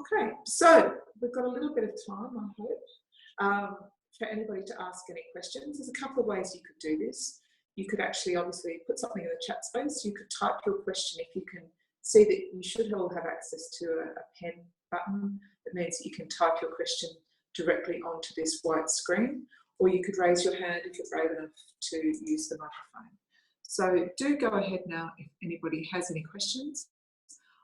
Okay, so we've got a little bit of time, I hope, for anybody to ask any questions. There's a couple of ways you could do this. You could actually obviously put something in the chat space. You could type your question. If you can see that you should all have access to a pen button, that means that you can type your question directly onto this white screen, or you could raise your hand if you're brave enough to use the microphone. So do go ahead now if anybody has any questions.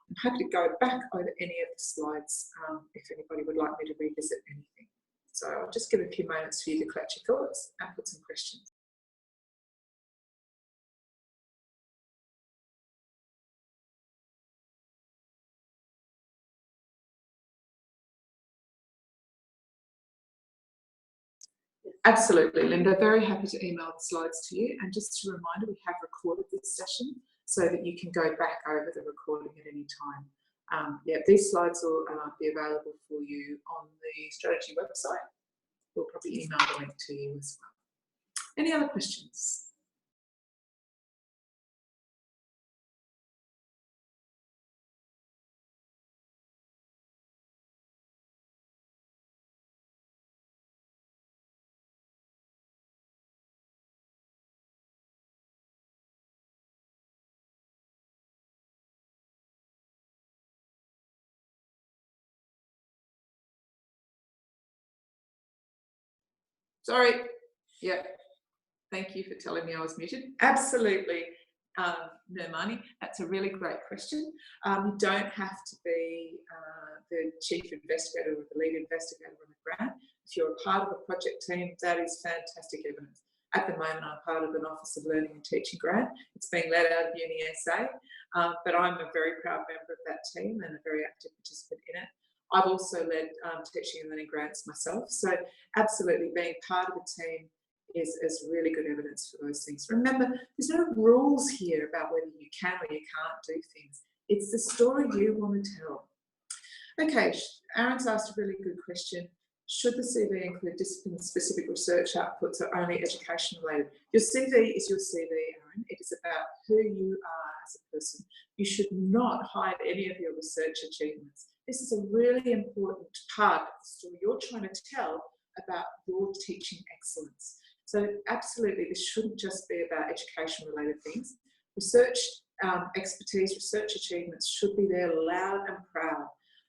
I'm happy to go back over any of the slides if anybody would like me to revisit anything. So I'll just give a few moments for you to collect your thoughts and put some questions. Absolutely, Linda. Very happy to email the slides to you. And just a reminder, we have recorded this session so that you can go back over the recording at any time. Yeah, these slides will be available for you on the strategy website. We'll probably email the link to you as well. Any other questions? Sorry. Yeah. Thank you for telling me I was muted. Absolutely, Nirmani. That's a really great question. You don't have to be the chief investigator or the lead investigator on a grant. If you're a part of a project team, that is fantastic evidence. At the moment, I'm part of an Office of Learning and Teaching grant. It's being led out of Uni SA, but I'm a very proud member of that team and a very active participant in it. I've also led teaching and learning grants myself, so absolutely being part of a team is really good evidence for those things. Remember, there's no rules here about whether you can or you can't do things. It's the story you want to tell. Okay, Aaron's asked a really good question. Should the CV include discipline-specific research outputs or only education-related? Your CV is your CV, Aaron. It is about who you are as a person. You should not hide any of your research achievements. This is a really important part of the story you're trying to tell about your teaching excellence. So absolutely, this shouldn't just be about education-related things. Research expertise, research achievements should be there loud and proud.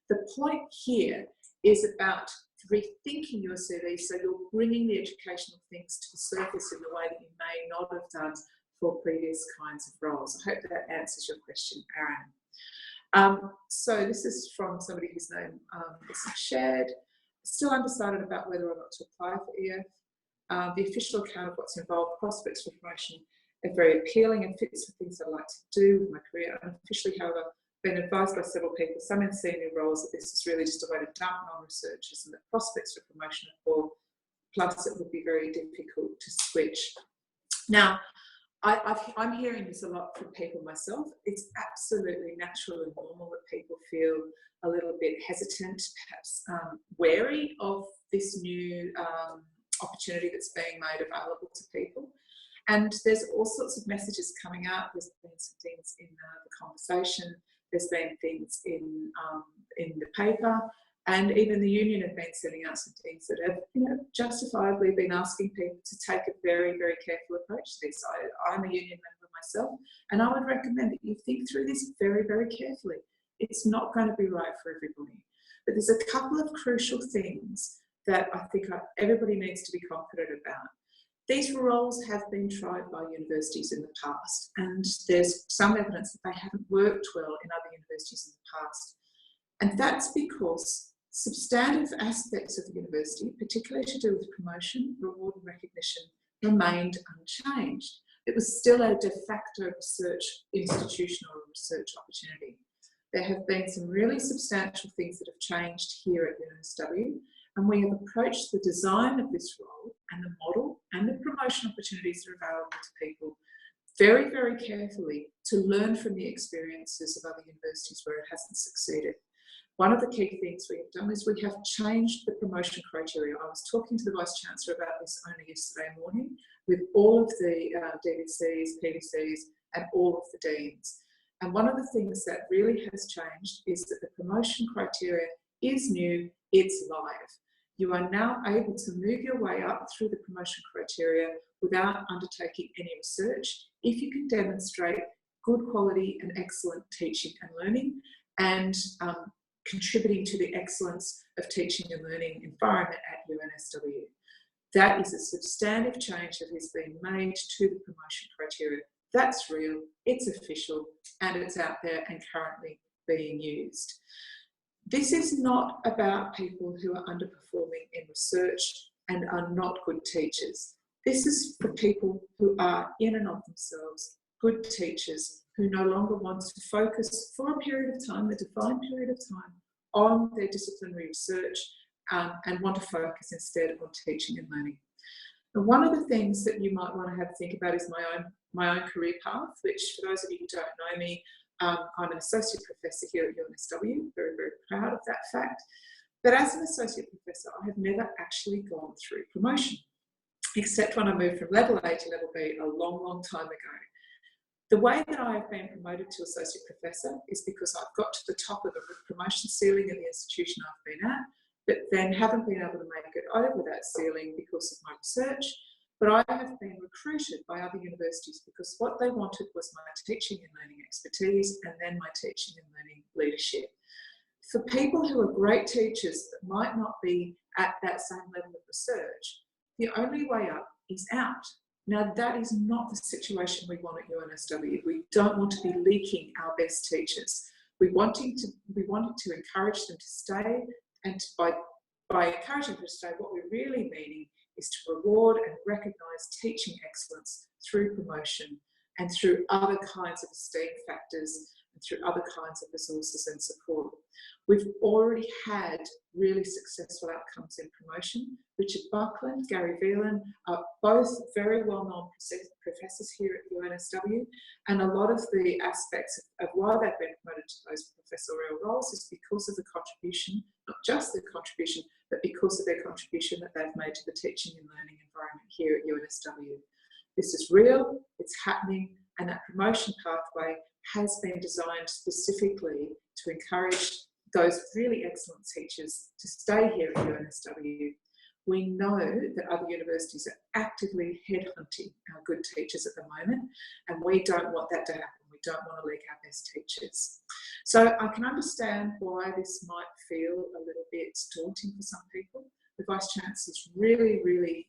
The point here is about rethinking your CV so you're bringing the educational things to the surface in the way that you may not have done for previous kinds of roles. I hope that answers your question, Aaron. So this is from somebody whose name isn't shared. Still undecided about whether or not to apply for EF. The official account of what's involved, prospects for promotion, are very appealing and fits with things I'd like to do with my career. Unofficially, however, been advised by several people, some in senior roles, that this is really just a way to dampen on researchers and that prospects for promotion are poor, plus it would be very difficult to switch. Now, I'm hearing this a lot from people myself. It's absolutely natural and normal that people feel a little bit hesitant, perhaps wary of this new opportunity that's being made available to people. And there's all sorts of messages coming out. There's been some things in the conversation. There's been things in the paper. And even the union have been sending out some things that have, justifiably been asking people to take a very, very careful approach to this. I'm a union member myself, and I would recommend that you think through this very, very carefully. It's not going to be right for everybody. But there's a couple of crucial things that I think everybody needs to be confident about. These roles have been tried by universities in the past, and there's some evidence that they haven't worked well in other universities in the past. And that's because substantive aspects of the university, particularly to do with promotion, reward and recognition, remained unchanged. It was still a de facto research institution or a research opportunity. There have been some really substantial things that have changed here at UNSW, and we have approached the design of this role and the model and the promotion opportunities that are available to people very, very carefully to learn from the experiences of other universities where it hasn't succeeded. One of the key things we have done is we have changed the promotion criteria. I was talking to the Vice-Chancellor about this only yesterday morning with all of the DVCs, PDCs and all of the deans. And one of the things that really has changed is that the promotion criteria is new, it's live. You are now able to move your way up through the promotion criteria without undertaking any research if you can demonstrate good quality and excellent teaching and learning and contributing to the excellence of teaching and learning environment at UNSW. That is a substantive change that has been made to the promotion criteria. That's real, it's official, and it's out there and currently being used. This is not about people who are underperforming in research and are not good teachers. This is for people who are in and of themselves good teachers who no longer want to focus for a period of time, a defined period of time, on their disciplinary research and want to focus instead on teaching and learning. And one of the things that you might want to have to think about is my own career path, which for those of you who don't know me, I'm an associate professor here at UNSW, very, very proud of that fact. But as an associate professor, I have never actually gone through promotion, except when I moved from level A to level B a long, long time ago. The way that I have been promoted to associate professor is because I've got to the top of the promotion ceiling of the institution I've been at, but then haven't been able to make it over that ceiling because of my research. But I have been recruited by other universities because what they wanted was my teaching and learning expertise and then my teaching and learning leadership. For people who are great teachers but might not be at that same level of research, the only way up is out. Now, that is not the situation we want at UNSW. We don't want to be leaking our best teachers. We wanted to encourage them to stay, and by encouraging them to stay, what we're really meaning is to reward and recognise teaching excellence through promotion and through other kinds of esteem factors and through other kinds of resources and support. We've already had really successful outcomes in promotion. Richard Buckland, Gary Velan are both very well-known professors here at UNSW, and a lot of the aspects of why they've been promoted to those professorial roles is because of the contribution, not just the contribution, but because of their contribution that they've made to the teaching and learning environment here at UNSW. This is real, it's happening, and that promotion pathway has been designed specifically to encourage those really excellent teachers to stay here at UNSW. We know that other universities are actively headhunting our good teachers at the moment, and we don't want that to happen. We don't want to leak our best teachers. So I can understand why this might feel a little bit daunting for some people. The Vice-Chancellor is really, really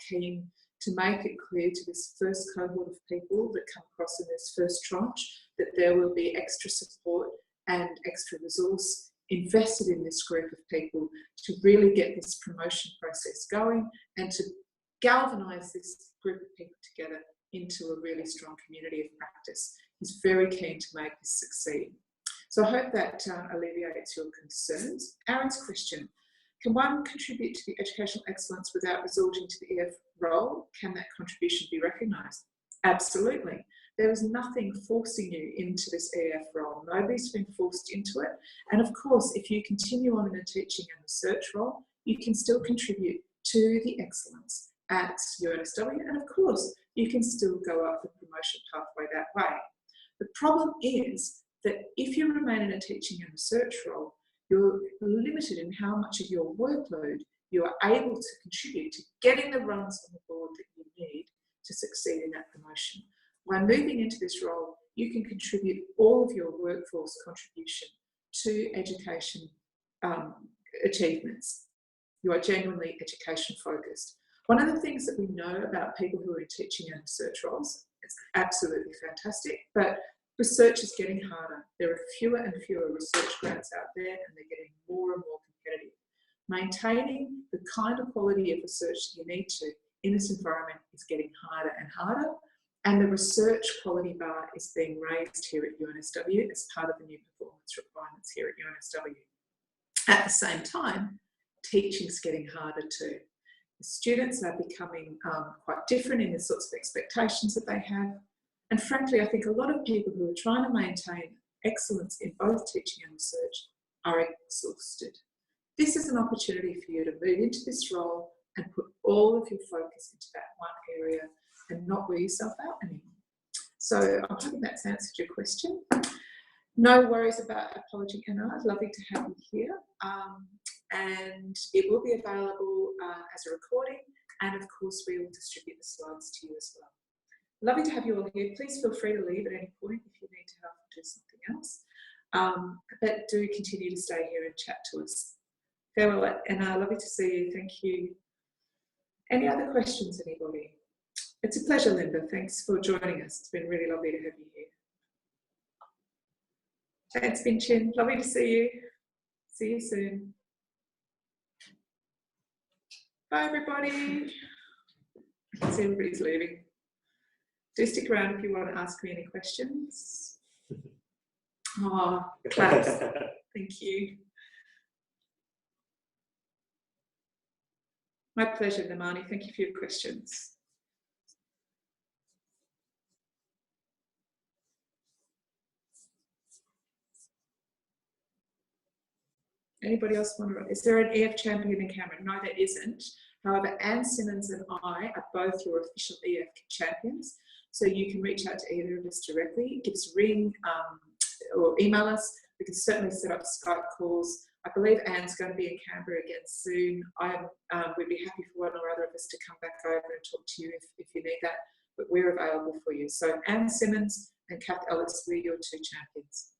keen to make it clear to this first cohort of people that come across in this first tranche that there will be extra support and extra resource invested in this group of people to really get this promotion process going and to galvanise this group of people together into a really strong community of practice. He's very keen to make this succeed. So I hope that alleviates your concerns. Aaron's question: can one contribute to the educational excellence without resorting to the EF role? Can that contribution be recognised? Absolutely. There is nothing forcing you into this EF role. Nobody's been forced into it. And of course, if you continue on in a teaching and research role, you can still contribute to the excellence at UNSW. And of course, you can still go up the promotion pathway that way. The problem is that if you remain in a teaching and research role, you're limited in how much of your workload you are able to contribute to getting the runs on the board that you need to succeed in that promotion. By moving into this role, you can contribute all of your workforce contribution to education achievements. You are genuinely education focused. One of the things that we know about people who are in teaching and research roles, it's absolutely fantastic, but research is getting harder. There are fewer and fewer research grants out there, and they're getting more and more competitive. Maintaining the kind of quality of research that you need to in this environment is getting harder and harder, and the research quality bar is being raised here at UNSW as part of the new performance requirements here at UNSW. At the same time, teaching's getting harder too. The students are becoming quite different in the sorts of expectations that they have. And frankly, I think a lot of people who are trying to maintain excellence in both teaching and research are exhausted. This is an opportunity for you to move into this role and put all of your focus into that one area and not wear yourself out anymore. So I'm hoping that's answered your question. No worries about apology, Anna. Lovely to have you here. And it will be available as a recording, and of course we will distribute the slides to you as well. Lovely to have you all here. Please feel free to leave at any point if you need to help do something else. But do continue to stay here and chat to us. Farewell, Anna. Lovely to see you. Thank you. Any other questions, anybody? It's a pleasure, Linda. Thanks for joining us. It's been really lovely to have you here. Thanks, Vinchin. Lovely to see you. See you soon. Bye, everybody. I can see everybody's leaving. Do stick around if you want to ask me any questions. Oh, claps. Thank you. My pleasure, Namani. Thank you for your questions. Anybody else want to? Is there an EF champion in Cameron? No, there isn't. However, Anne Simmons and I are both your official EF champions. So you can reach out to either of us directly. Give us a ring or email us. We can certainly set up Skype calls. I believe Anne's going to be in Canberra again soon. We'd be happy for one or other of us to come back over and talk to you if you need that. But we're available for you. So Anne Simmons and Cath Ellis, we're your two champions.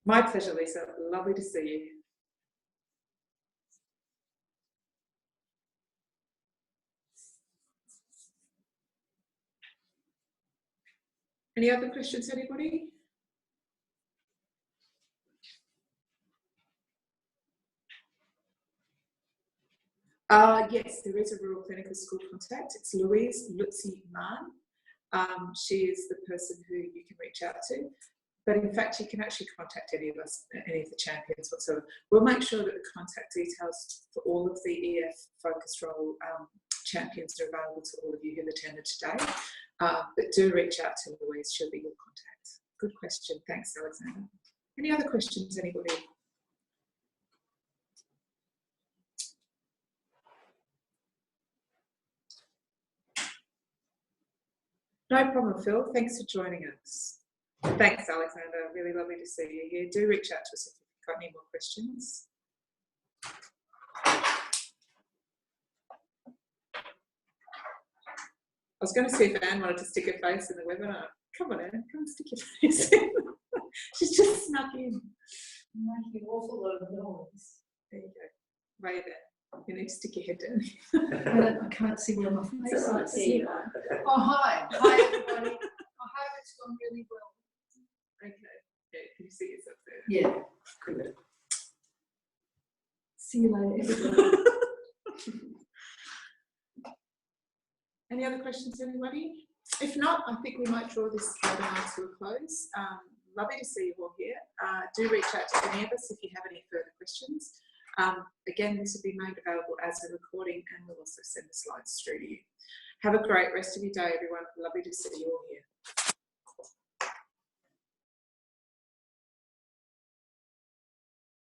My pleasure, Lisa. Lovely to see you. Any other questions, anybody? Yes, there is a rural clinical school contact. It's Louise Lutzi-Mann. She is the person who you can reach out to. But in fact, you can actually contact any of us, any of the champions whatsoever. We'll make sure that the contact details for all of the EF focus role champions are available to all of you who've attended today. But do reach out to Louise, she'll be your contact. Good question. Thanks, Alexander. Any other questions, anybody? No problem, Phil. Thanks for joining us. Thanks, Alexander. Really lovely to see you here. Do reach out to us if you've got any more questions. I was going to see if Anne wanted to stick her face in the webinar. Come on, Anne, come and stick your face in. She's just snuck in. I'm making an awful lot of noise. There you go. Way there. You need to stick your head down. I can't see where my face is. Right, there you are. Oh, hi. Hi, everybody. I hope it's gone really well. Okay. Yeah, can you see yourself there? Yeah. Good. See you later, everybody. Any other questions, anybody? If not, I think we might draw this webinar to a close. Lovely to see you all here. Do reach out to any of us if you have any further questions. Again, this will be made available as a recording, and we'll also send the slides through to you. Have a great rest of your day, everyone. Lovely to see you all here.